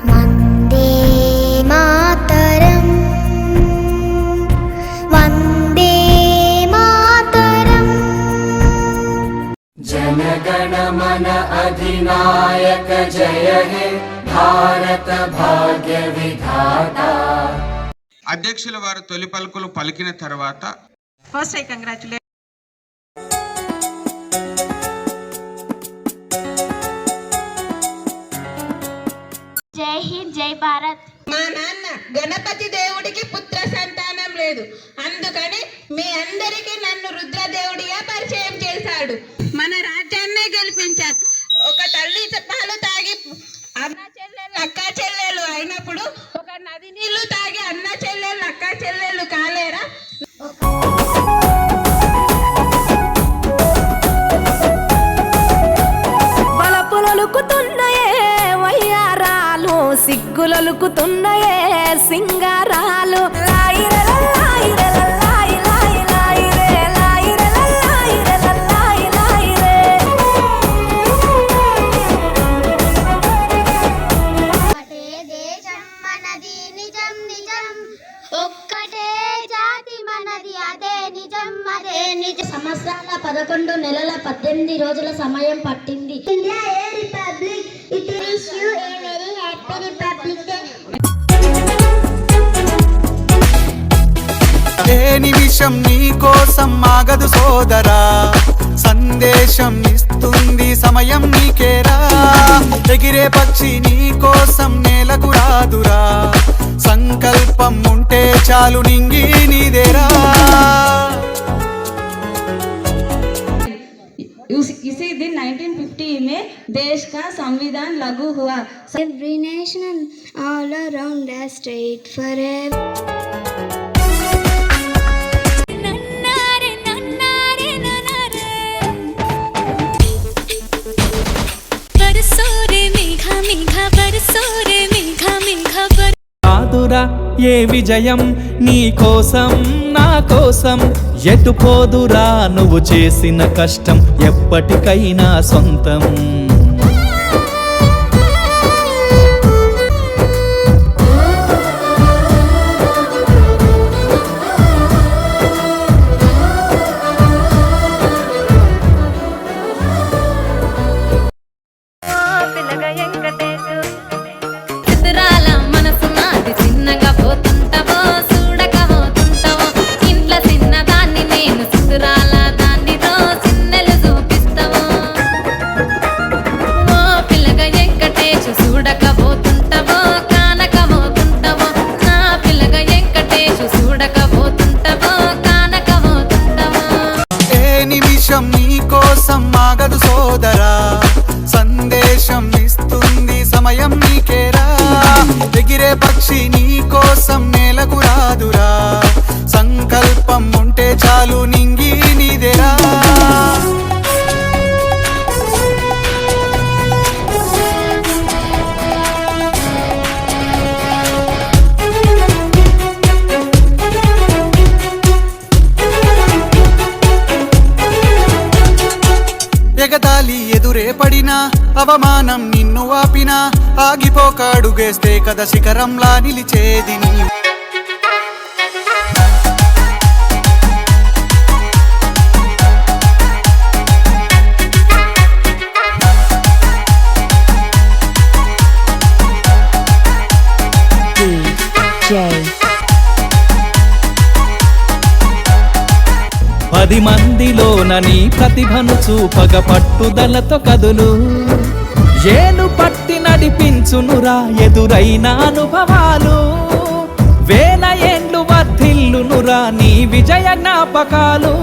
వందే మాతరం వందే మాతరం. जनगण मन अधिनायक जय हे భారత భాగ్య విధాత. అధ్యక్షుల వారు తొలి పలుకులు పలికిన తర్వాత ఫస్ట్ ఐ కంగ్రాచులేట్. జై హింద్, జై భారత్. మా నాన్న గణపతి దేవుడికి పుత్ర సంతానం లేదు, అందుకని మీ అందరికీ నన్ను రుద్రదేవుడిగా పరిచయం చేశాడు. మన రాజ్యాన్నే గెలిపించారు. ఒక తల్లి పాలు తాగి అన్న చెల్లెళ్ళు అక్క చెల్లెళ్ళు అయినప్పుడు ఒక నది నీళ్లు తాగి అన్న చెల్లెళ్ళు అక్క చెల్లెళ్ళు కాలేరా? బలపులొలుకుతున్నాయే వయ్యారాలు, సిగ్గులొలుకుతున్నాయే సింగారాలు. ఒక్కటే జాతి మనది, అదే నిజం, అదే నిజం. సంవత్సరాల 11 నెలల 18 రోజుల సమయం పట్టింది. India a republic, it wish you a very happy republic day. ఏ నిమిషం నీ కోసం ఆగదు సోదరా, సందేశం ఇస్తుంది సమయం నీకేరా. ఎగిరే పక్షి నీ కోసం నేలకు రాదురా, సంకల్పం ఉంటే చాలు నింగి నీదేరా. इसी दिन 1950 में देश का संविधान लागू हुआ. Every nation all around us straight forever. ఆదురా ఏ విజయం నీ కోసం నా కోసం, ఎటుపోదురా నువ్వు చేసిన కష్టం ఎప్పటికైనా సొంతం. నీ కోసం ఆగదు సోదరా, సందేశం ఇస్తుంది సమయం నీకేరా. ఎగిరే పక్షి నీ కోసం నేలకు రాదురా, సంకల్పం ఉంటే చాలు నింగి నీదేరా. ఎగతాళి ఎదురే పడినా, అవమానం నిన్ను ఆపినా, ఆగిపోక అడుగేస్తే కదా శిఖరంలా నిలిచేది నీ. పది మందిలోన నీ ప్రతిభను చూపగ పట్టుదలతో కదులు, ఏను పట్టి నడిపించునురా ఎదురైన అనుభవాలు. వేల ఏండ్లు వర్ధిల్లునురా నీ విజయ జ్ఞాపకాలు.